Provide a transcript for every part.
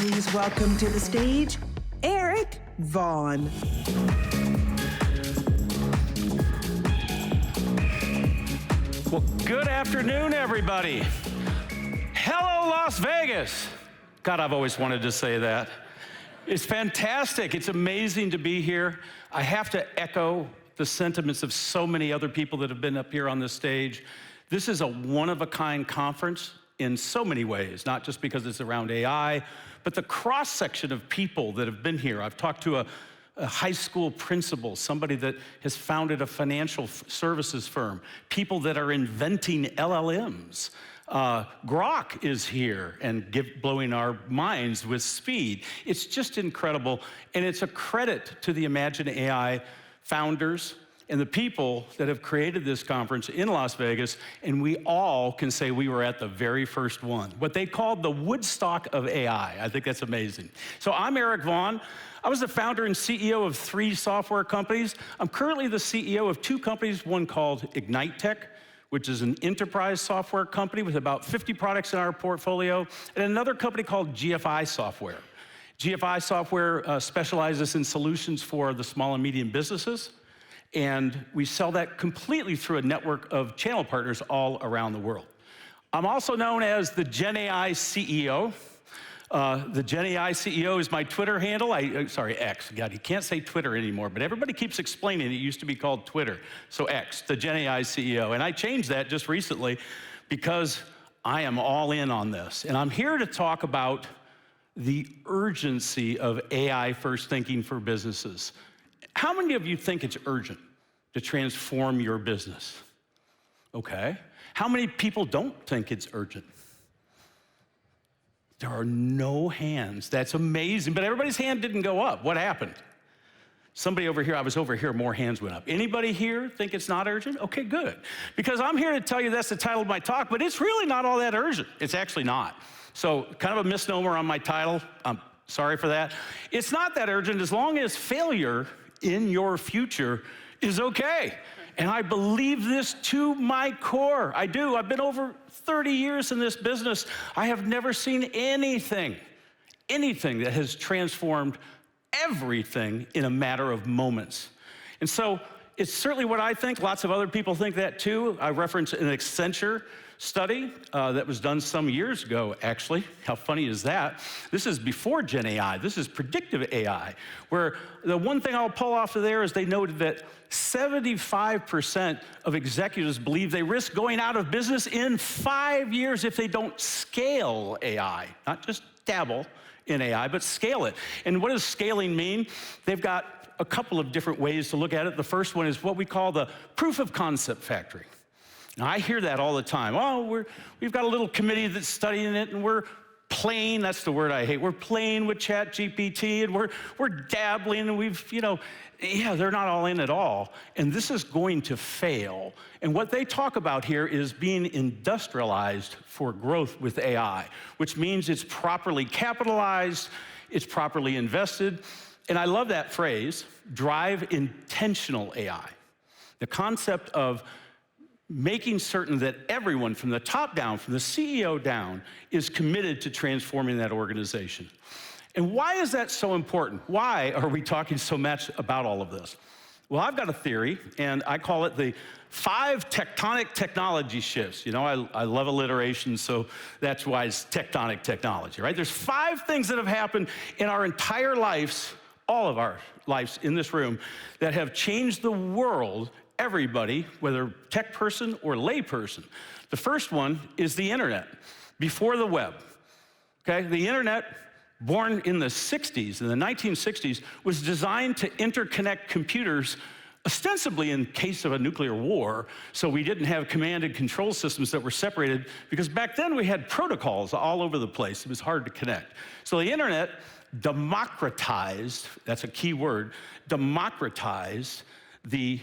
Please welcome to the stage, Eric Vaughan. Well, good afternoon, everybody. Hello, Las Vegas. God, I've always wanted to say that. It's fantastic. It's amazing to be here. I have to echo the sentiments of so many other people that have been up here on this stage. This is a one-of-a-kind conference in so many ways, not just because it's around AI, but the cross-section of people that have been here. I've talked to a high school principal, somebody that has founded a financial services firm, people that are inventing LLMs. Grok is here and blowing our minds with speed. It's just incredible, and it's a credit to the ImagineAI founders and the people that have created this conference in Las Vegas, and we all can say we were at the very first one, what they called the Woodstock of AI. I think that's amazing. So I'm Eric Vaughan. I was the founder and CEO of 3 software companies. I'm currently the CEO of 2 companies, one called IgniteTech, which is an enterprise software company with about 50 products in our portfolio, and another company called GFI Software. GFI Software specializes in solutions for the small and medium businesses, and we sell that completely through a network of channel partners all around the world. I'm also known as the GenAI CEO. The GenAI CEO is my Twitter handle. Sorry, X. God, you can't say Twitter anymore, but everybody keeps explaining it used to be called Twitter. So X, the GenAI CEO. And I changed that just recently because I am all in on this. And I'm here to talk about the urgency of AI first thinking for businesses. How many of you think it's urgent to transform your business? Okay. How many people don't think it's urgent? There are no hands. That's amazing, but everybody's hand didn't go up. What happened? Somebody over here, I was over here, more hands went up. Anybody here think it's not urgent? Okay, good. Because I'm here to tell you that's the title of my talk, but it's really not all that urgent. It's actually not. So kind of a misnomer on my title. I'm sorry for that. It's not that urgent as long as failure in your future is okay. And I believe this to my core. I do. I've been over 30 years in this business. I have never seen anything that has transformed everything in a matter of moments. And so it's certainly what I think. Lots of other people think that too. I reference an Accenture study that was done some years ago, actually. How funny is that? This is before Gen AI. This is predictive AI, where the one thing I'll pull off of there is they noted that 75% of executives believe they risk going out of business in 5 years if they don't scale AI, not just dabble in AI, but scale it. And what does scaling mean? They've got a couple of different ways to look at it. The first one is what we call the proof of concept factory. Now, I hear that all the time. Oh, we've got a little committee that's studying it, and we're playing, that's the word I hate, we're playing with ChatGPT, and we're dabbling, and they're not all in at all. And this is going to fail. And what they talk about here is being industrialized for growth with AI, which means it's properly capitalized, it's properly invested. And I love that phrase, drive intentional AI. The concept of making certain that everyone from the top down, from the CEO down, is committed to transforming that organization. And why is that so important? Why are we talking so much about all of this? Well, I've got a theory, and I call it the 5 tectonic technology shifts. You know, I love alliteration, so that's why it's tectonic technology, right? There's 5 things that have happened in our entire lives, all of our lives in this room, that have changed the world. Everybody, whether tech person or lay person. The first one is the internet, before the web, okay? The internet, born in the 60s, in the 1960s, was designed to interconnect computers, ostensibly in case of a nuclear war, so we didn't have command and control systems that were separated, because back then we had protocols all over the place. It was hard to connect. So the internet democratized, that's a key word, democratized the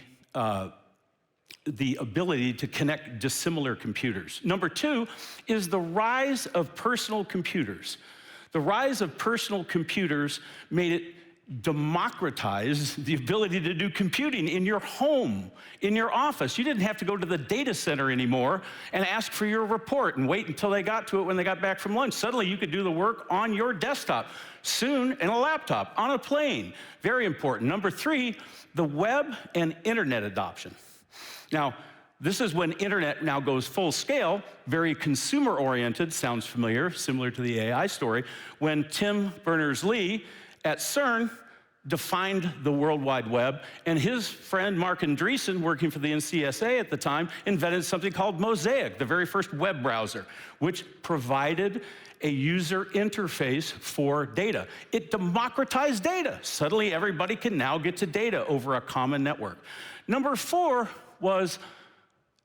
ability to connect dissimilar computers. Number 2 is the rise of personal computers. The rise of personal computers made it democratized the ability to do computing in your home, in your office. You didn't have to go to the data center anymore and ask for your report and wait until they got to it when they got back from lunch. Suddenly you could do the work on your desktop, soon in a laptop, on a plane. Very important. Number 3, the web and internet adoption. Now, this is when internet now goes full scale, very consumer-oriented, sounds familiar, similar to the AI story, when Tim Berners-Lee at CERN defined the World Wide Web, and his friend Mark Andreessen, working for the NCSA at the time, invented something called Mosaic, the very first web browser, which provided a user interface for data. It democratized data. Suddenly everybody can now get to data over a common network. Number 4 was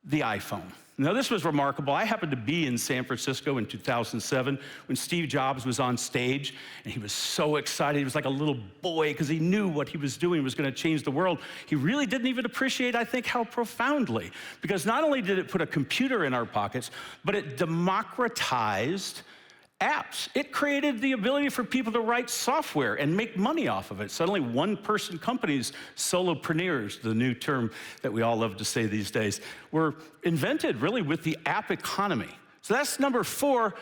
the iPhone. Now, this was remarkable. I happened to be in San Francisco in 2007 when Steve Jobs was on stage, and he was so excited. He was like a little boy because he knew what he was doing was going to change the world. He really didn't even appreciate, I think, how profoundly, because not only did it put a computer in our pockets, but it democratized apps. It created the ability for people to write software and make money off of it. Suddenly one-person companies, solopreneurs, the new term that we all love to say these days, were invented really with the app economy. So that's number 4,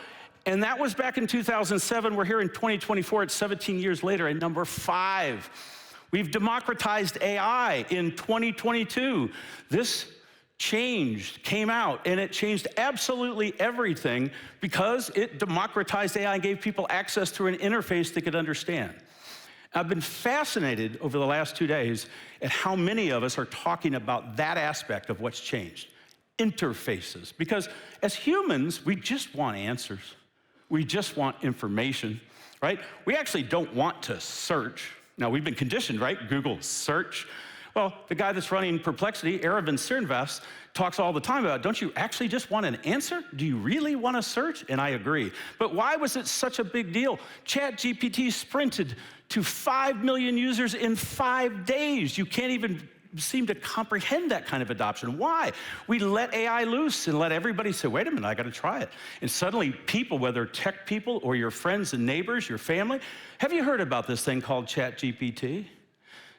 and that was back in 2007. We're here in 2024, it's 17 years later, and number 5, we've democratized AI in 2022. This came out, and it changed absolutely everything because it democratized AI and gave people access to an interface they could understand. I've been fascinated over the last 2 days at how many of us are talking about that aspect of what's changed, interfaces. Because as humans, we just want answers. We just want information, right? We actually don't want to search. Now, we've been conditioned, right? Google search. Well, the guy that's running Perplexity, Aravind Srinivas, talks all the time about, don't you actually just want an answer? Do you really want to search? And I agree. But why was it such a big deal? ChatGPT sprinted to 5 million users in 5 days. You can't even seem to comprehend that kind of adoption. Why? We let AI loose and let everybody say, wait a minute, I got to try it. And suddenly people, whether tech people or your friends and neighbors, your family, have you heard about this thing called ChatGPT?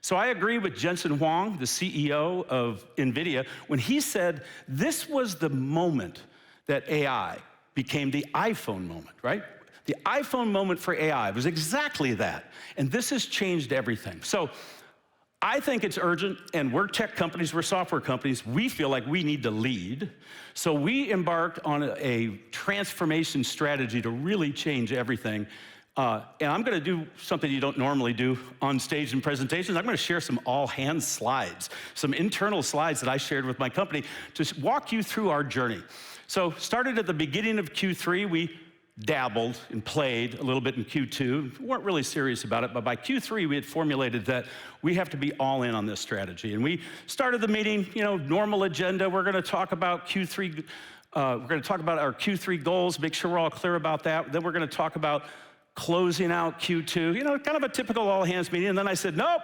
So I agree with Jensen Huang, the CEO of NVIDIA, when he said this was the moment that AI became the iPhone moment, right? The iPhone moment for AI was exactly that. And this has changed everything. So I think it's urgent, and we're tech companies, we're software companies, we feel like we need to lead. So we embarked on a transformation strategy to really change everything. And I'm gonna do something you don't normally do on stage in presentations. I'm gonna share some all-hands slides, some internal slides that I shared with my company to walk you through our journey. So started at the beginning of Q3, we dabbled and played a little bit in Q2. We weren't really serious about it, but by Q3, we had formulated that we have to be all in on this strategy. And we started the meeting, normal agenda. We're gonna talk about Q3, we're gonna talk about our Q3 goals, make sure we're all clear about that. Then we're gonna talk about closing out Q2, kind of a typical all-hands meeting. And then I said, nope,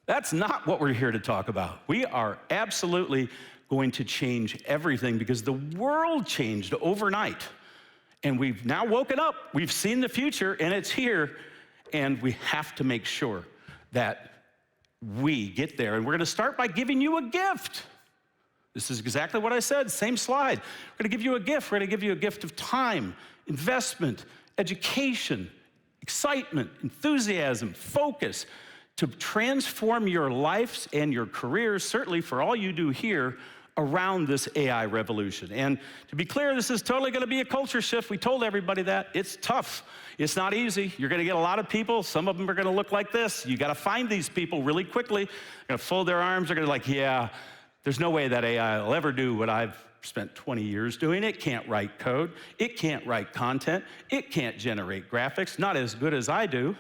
that's not what we're here to talk about. We are absolutely going to change everything because the world changed overnight. And we've now woken up, we've seen the future, and it's here, and we have to make sure that we get there. And we're gonna start by giving you a gift. This is exactly what I said, same slide. We're gonna give you a gift. We're gonna give you a gift of time, investment, education, excitement, enthusiasm, focus to transform your lives and your careers, certainly for all you do here, around this AI revolution. And to be clear, this is totally gonna be a culture shift. We told everybody that. It's tough. It's not easy. You're gonna get a lot of people. Some of them are gonna look like this. You gotta find these people really quickly. They're gonna fold their arms. They're gonna be like, yeah, there's no way that AI will ever do what I've spent 20 years doing. It can't write code. It can't write content. It can't generate graphics, not as good as I do.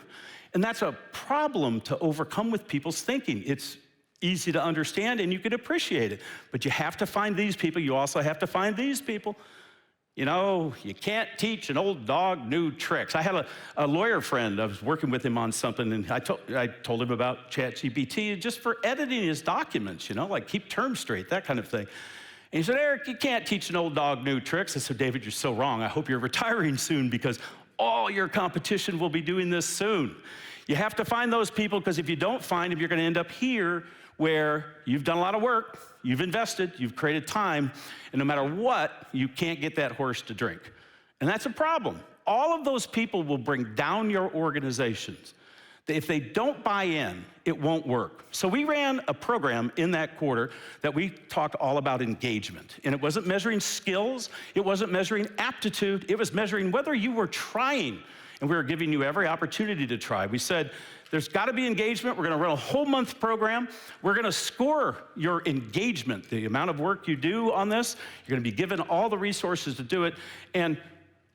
And that's a problem to overcome with people's thinking. It's easy to understand and you can appreciate it, but you have to find these people. You also have to find these people. You can't teach an old dog new tricks. I had a lawyer friend, I was working with him on something, and I told him about ChatGPT just for editing his documents, like keep terms straight, that kind of thing. And he said, Eric, you can't teach an old dog new tricks. I said, David, you're so wrong. I hope you're retiring soon because all your competition will be doing this soon. You have to find those people, because if you don't find them, you're gonna end up here where you've done a lot of work, you've invested, you've created time, and no matter what, you can't get that horse to drink. And that's a problem. All of those people will bring down your organizations. If they don't buy in, it won't work. So we ran a program in that quarter that we talked all about engagement. And it wasn't measuring skills, it wasn't measuring aptitude, it was measuring whether you were trying. And we were giving you every opportunity to try. We said, there's gotta be engagement. We're gonna run a whole month program. We're gonna score your engagement, the amount of work you do on this. You're gonna be given all the resources to do it. And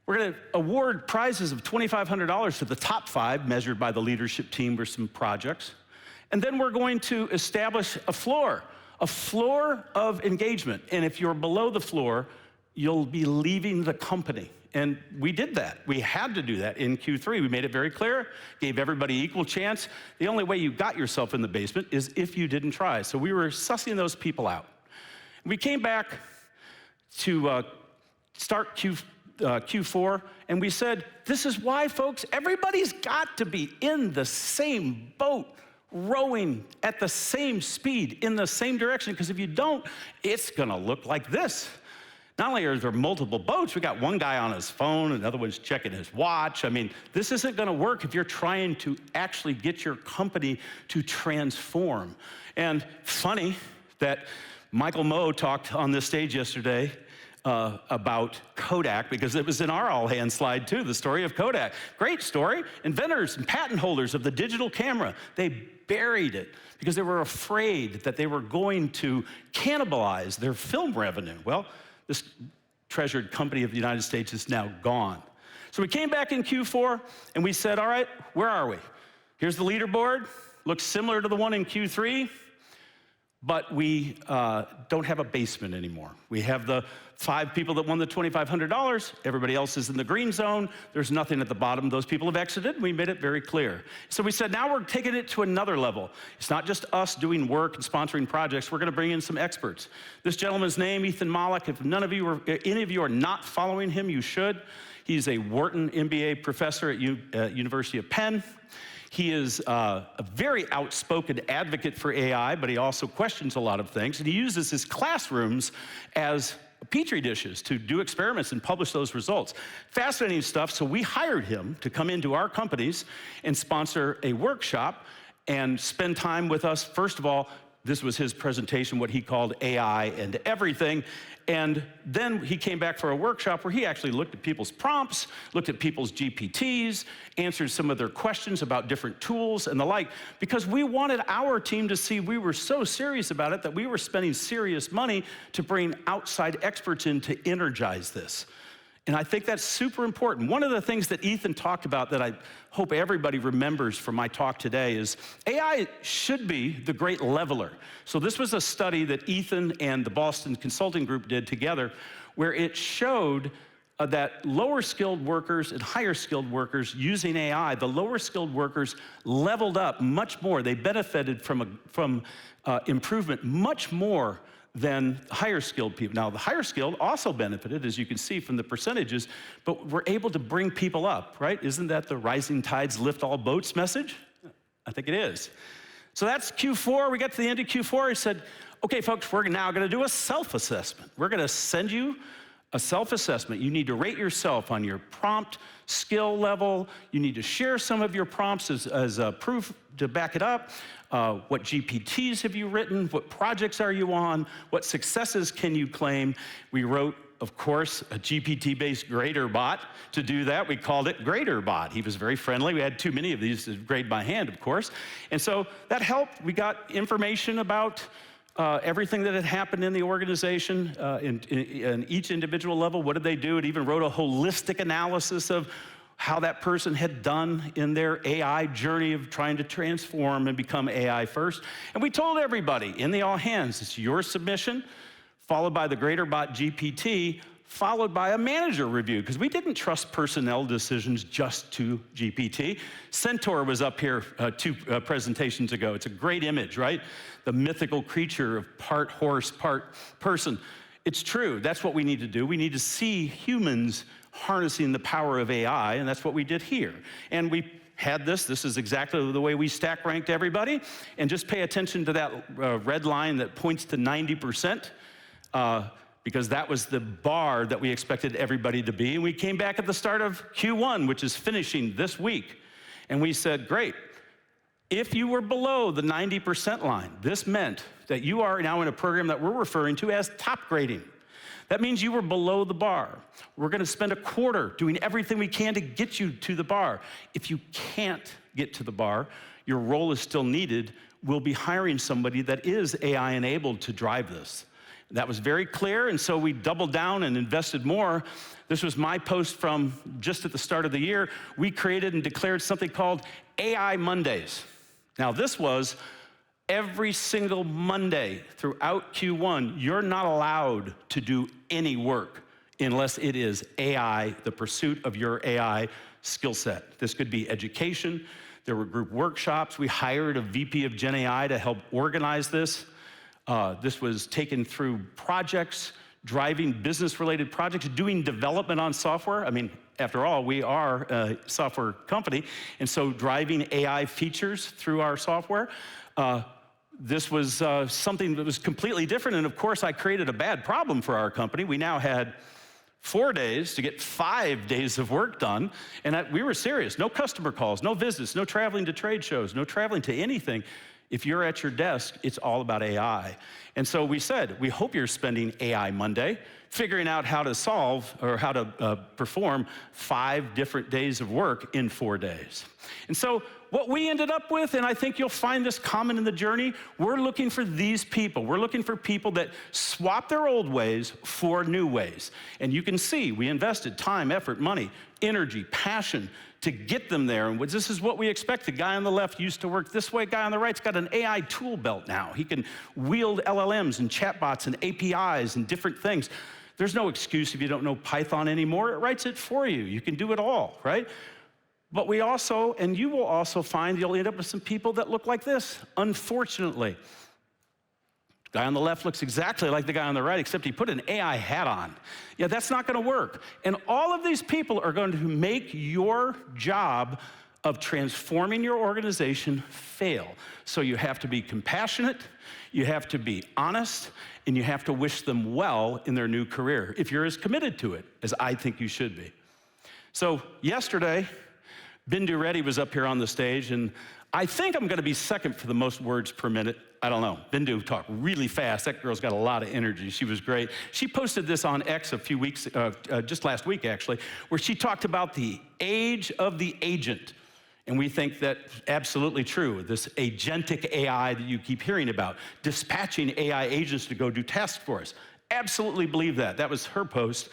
we're gonna award prizes of $2,500 to the top 5, measured by the leadership team for some projects. And then we're going to establish a floor of engagement. And if you're below the floor, you'll be leaving the company. And we did that. We had to do that in Q3. We made it very clear, gave everybody equal chance. The only way you got yourself in the basement is if you didn't try. So we were sussing those people out. We came back to start Q4, and we said, this is why, folks, everybody's got to be in the same boat, rowing at the same speed, in the same direction, because if you don't, it's gonna look like this. Not only are there multiple boats, we got one guy on his phone, another one's checking his watch. I mean, this isn't gonna work if you're trying to actually get your company to transform. And funny that Michael Moe talked on this stage yesterday about Kodak, because it was in our all-hands slide too, the story of Kodak. Great story. Inventors and patent holders of the digital camera, they buried it because they were afraid that they were going to cannibalize their film revenue. Well, this treasured company of the United States is now gone. So we came back in Q4 and we said, all right, where are we? Here's the leaderboard, looks similar to the one in Q3, but we don't have a basement anymore. We have the 5 people that won the $2,500. Everybody else is in the green zone. There's nothing at the bottom. Those people have exited. We made it very clear. So we said, now we're taking it to another level. It's not just us doing work and sponsoring projects. We're going to bring in some experts. This gentleman's name, Ethan Mollick. If any of you are not following him, you should. He's a Wharton MBA professor at University of Penn. He is a very outspoken advocate for AI, but he also questions a lot of things. And he uses his classrooms as petri dishes to do experiments and publish those results. Fascinating stuff. So we hired him to come into our companies and sponsor a workshop and spend time with us. First of all, this was his presentation, what he called AI and everything. And then he came back for a workshop where he actually looked at people's prompts, looked at people's GPTs, answered some of their questions about different tools and the like, because we wanted our team to see we were so serious about it that we were spending serious money to bring outside experts in to energize this. And I think that's super important. One of the things that Ethan talked about that I hope everybody remembers from my talk today is AI should be the great leveler. So this was a study that Ethan and the Boston Consulting Group did together, where it showed that lower skilled workers and higher skilled workers using AI, the lower skilled workers leveled up much more. They benefited from improvement much more than higher skilled people. Now, the higher skilled also benefited, as you can see from the percentages, but we're able to bring people up, right? Isn't that the rising tides lift all boats message? I think it is. So that's Q4. We got to the end of Q4. He said, okay, folks, we're now gonna do a self-assessment. We're gonna send you a self-assessment. You need to rate yourself on your prompt skill level. You need to share some of your prompts as proof to back it up. What GPTs have you written? What projects are you on? What successes can you claim? We wrote, of course, a GPT-based grader bot to do that. We called it Grader Bot. He was very friendly. We had too many of these to grade by hand, of course. And so that helped. We got information about everything that had happened in the organization in each individual level. What did they do? It even wrote a holistic analysis of how that person had done in their AI journey of trying to transform and become AI first. And we told everybody in the all hands, it's your submission, followed by the GraderBot GPT, followed by a manager review, because we didn't trust personnel decisions just to GPT. Centaur was up here 2 presentations ago. It's a great image, right? The mythical creature of part horse, part person. It's true, that's what we need to do. We need to see humans harnessing the power of AI, and that's what we did here. And we had this. This is exactly the way we stack ranked everybody. And just pay attention to that red line that points to 90%, because that was the bar that we expected everybody to be. And we came back at the start of Q1, which is finishing this week. And we said, great. If you were below the 90% line, this meant that you are now in a program that we're referring to as top grading. That means you were below the bar. We're gonna spend a quarter doing everything we can to get you to the bar. If you can't get to the bar, your role is still needed. We'll be hiring somebody that is AI enabled to drive this. That was very clear, and so we doubled down and invested more. This was my post from just at the start of the year. We created and declared something called AI Mondays. Now, this was every single Monday throughout Q1, you're not allowed to do any work unless it is AI, the pursuit of your AI skill set. This could be education. There were group workshops. We hired a VP of GenAI to help organize this. This was taken through projects, driving business-related projects, doing development on software. I mean, after all, we are a software company, and so driving AI features through our software. This was something that was completely different, and of course, I created a bad problem for our company. We now had 4 days to get 5 days of work done, and we were serious. No customer calls, no visits, no traveling to trade shows, no traveling to anything. If you're at your desk, it's all about AI. And so we said, we hope you're spending AI Monday figuring out how to solve or how to perform 5 different days of work in 4 days. And so what we ended up with, and I think you'll find this common in the journey, we're looking for these people. We're looking for people that swap their old ways for new ways. And you can see we invested time, effort, money, energy, passion to get them there. And this is what we expect. The guy on the left used to work this way. Guy on the right's got an AI tool belt now. He can wield LLMs and chatbots and APIs and different things. There's no excuse if you don't know Python anymore. It writes it for you. You can do it all, right? But we also, and you will also find, you'll end up with some people that look like this, unfortunately. The guy on the left looks exactly like the guy on the right, except he put an AI hat on. Yeah, that's not gonna work. And all of these people are going to make your job of transforming your organization fail. So you have to be compassionate, you have to be honest, and you have to wish them well in their new career, if you're as committed to it as I think you should be. So yesterday, Bindu Reddy was up here on the stage, and I think I'm gonna be second for the most words per minute. I don't know. Bindu talked really fast. That girl's got a lot of energy. She was great. She posted this on X a few weeks, just last week actually, where she talked about the age of the agent. And we think that's absolutely true. This agentic AI that you keep hearing about, dispatching AI agents to go do tasks for us. Absolutely believe that. That was her post.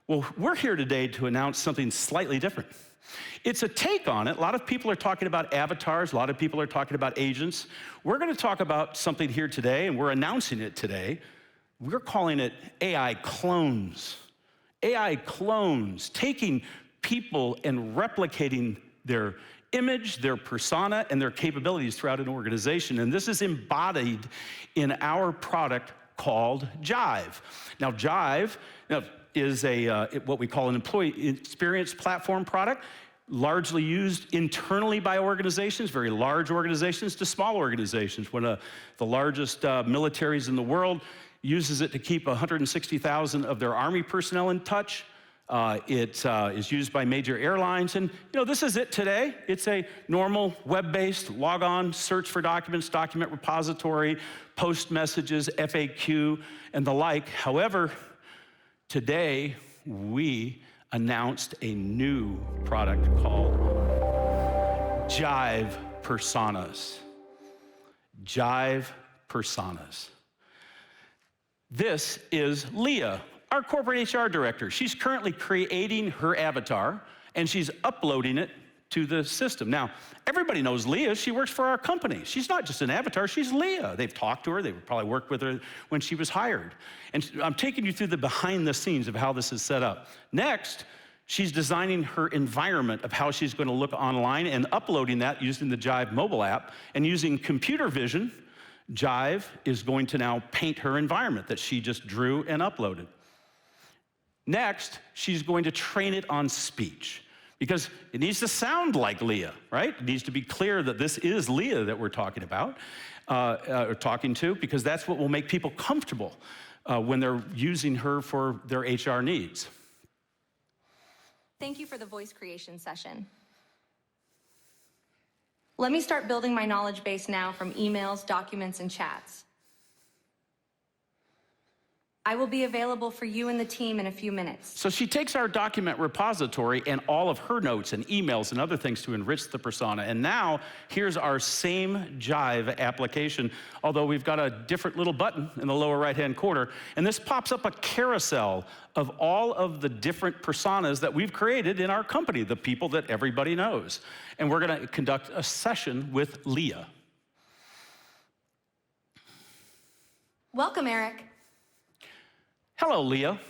Well, we're here today to announce something slightly different. It's a take on it. A lot of people are talking about avatars. A lot of people are talking about agents. We're going to talk about something here today, and we're announcing it today. We're calling it AI clones. AI clones, taking people and replicating their image, their persona, and their capabilities throughout an organization. And this is embodied in our product called Jive. Now, Jive is what we call an employee experience platform product, largely used internally by organizations, very large organizations to small organizations. One of the largest militaries in the world uses it to keep 160,000 of their Army personnel in touch. It is used by major airlines, and this is it today. It's a normal web-based log on, search for documents, document repository, post messages, FAQ, and the like. However, today we announced a new product called Jive Personas. Jive Personas. This is Leah, our corporate HR director. She's currently creating her avatar, and she's uploading it to the system. Now, everybody knows Leah. She works for our company. She's not just an avatar, she's Leah. They've talked to her. They probably worked with her when she was hired. And I'm taking you through the behind the scenes of how this is set up. Next, she's designing her environment of how she's going to look online and uploading that using the Jive mobile app. And using computer vision, Jive is going to now paint her environment that she just drew and uploaded. Next, she's going to train it on speech. because it needs to sound like Leah, right? It needs to be clear that this is Leah that we're talking about, or talking to, because that's what will make people comfortable when they're using her for their HR needs. Thank you for the voice creation session. Let me start building my knowledge base now from emails, documents, and chats. I will be available for you and the team in a few minutes. So she takes our document repository and all of her notes and emails and other things to enrich the persona. And now here's our same Jive application, although we've got a different little button in the lower right-hand corner. And this pops up a carousel of all of the different personas that we've created in our company, the people that everybody knows. And we're gonna conduct a session with Leah. Welcome, Eric. Hello, Leah.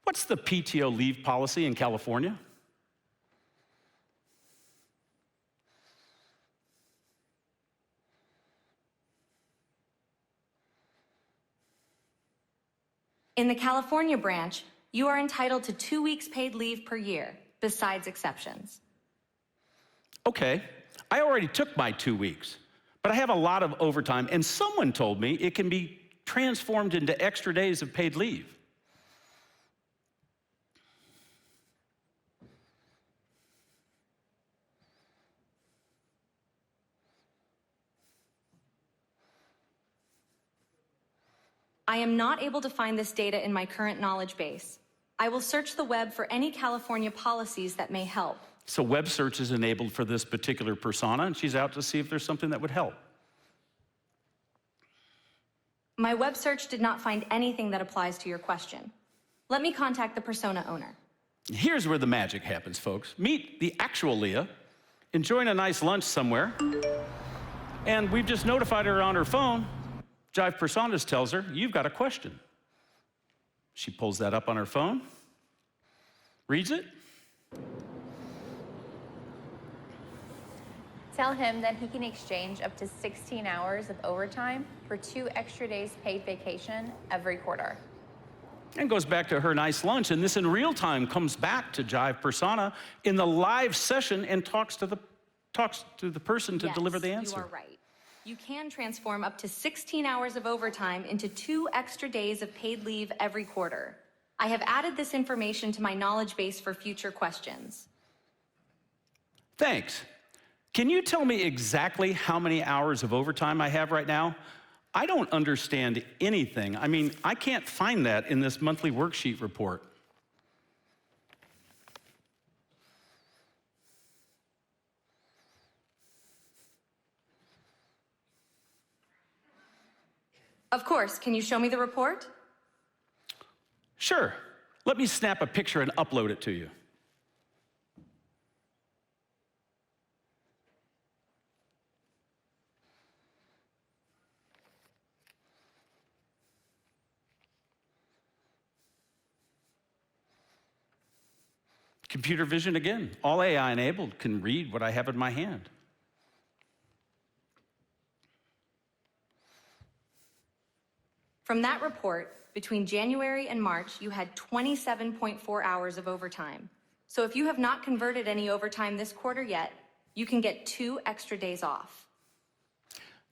What's the PTO leave policy in California? In the California branch, you are entitled to 2 weeks paid leave per year, besides exceptions. Okay, I already took my 2 weeks, but I have a lot of overtime, and someone told me it can be transformed into extra days of paid leave. I am not able to find this data in my current knowledge base. I will search the web for any California policies that may help. So web search is enabled for this particular persona, and she's out to see if there's something that would help. My web search did not find anything that applies to your question. Let me contact the persona owner. Here's where the magic happens, folks. Meet the actual Leah, enjoying a nice lunch somewhere, and we've just notified her on her phone. Jive Personas tells her, you've got a question. She pulls that up on her phone, reads it. Tell him that he can exchange up to 16 hours of overtime for 2 extra days paid vacation every quarter. And goes back to her nice lunch, and this in real time comes back to Jive Persona in the live session and talks to the person to deliver the answer. You are right. You can transform up to 16 hours of overtime into 2 extra days of paid leave every quarter. I have added this information to my knowledge base for future questions. Thanks. Can you tell me exactly how many hours of overtime I have right now? I don't understand anything. I mean, I can't find that in this monthly worksheet report. Of course, can you show me the report? Sure. Let me snap a picture and upload it to you. Computer vision again, all AI enabled, can read what I have in my hand. From that report, between January and March, you had 27.4 hours of overtime. So if you have not converted any overtime this quarter yet, you can get 2 extra days off.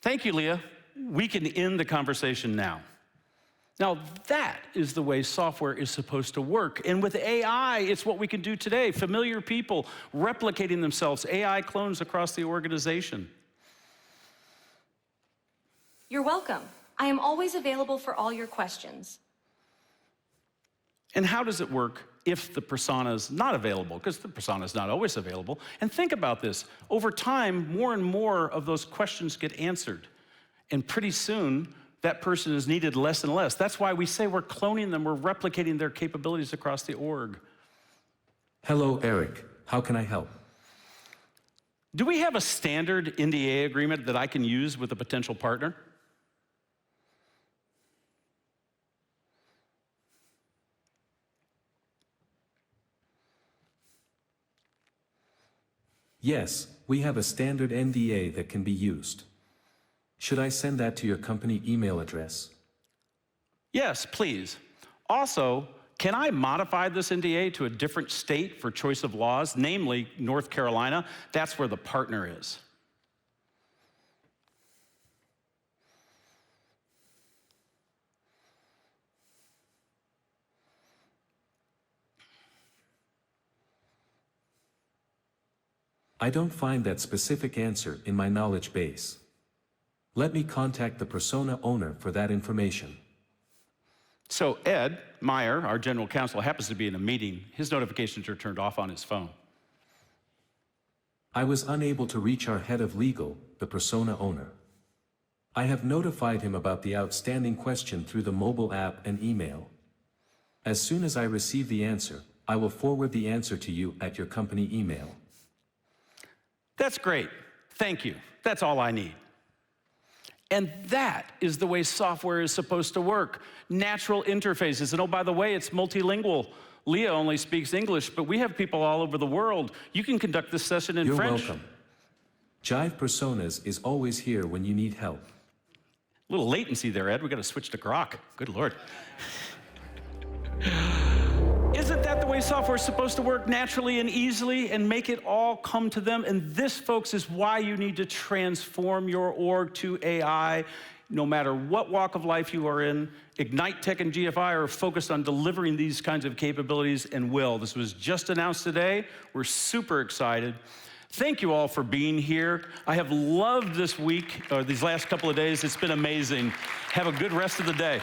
Thank you, Leah. We can end the conversation now. Now, that is the way software is supposed to work. And with AI, it's what we can do today. Familiar people replicating themselves, AI clones across the organization. You're welcome. I am always available for all your questions. And how does it work if the persona is not available? Because the persona is not always available. And think about this. Over time, more and more of those questions get answered. And pretty soon, that person is needed less and less. That's why we say we're cloning them, we're replicating their capabilities across the org. Hello, Eric. How can I help? Do we have a standard NDA agreement that I can use with a potential partner? Yes, we have a standard NDA that can be used. Should I send that to your company email address? Yes, please. Also, Can I modify this NDA to a different state for choice of laws, namely North Carolina? That's where the partner is. I don't find that specific answer in my knowledge base. Let me contact the persona owner for that information. So Ed Meyer, our general counsel, happens to be in a meeting. His notifications are turned off on his phone. I was unable to reach our head of legal, the persona owner. I have notified him about the outstanding question through the mobile app and email. As soon as I receive the answer, I will forward the answer to you at your company email. That's great. Thank you. That's all I need. And that is the way software is supposed to work. Natural interfaces. And oh, by the way, it's multilingual. Leah only speaks English, but we have people all over the world. You can conduct this session in French. You're welcome. Jive Personas is always here when you need help. A little latency there, Ed. We got to switch to Grok. Good Lord. Isn't that the way software is supposed to work, naturally and easily, and make it all come to them? And this, folks, is why you need to transform your org to AI. No matter what walk of life you are in, IgniteTech and GFI are focused on delivering these kinds of capabilities and will. This was just announced today. We're super excited. Thank you all for being here. I have loved this week, or these last couple of days. It's been amazing. Have a good rest of the day.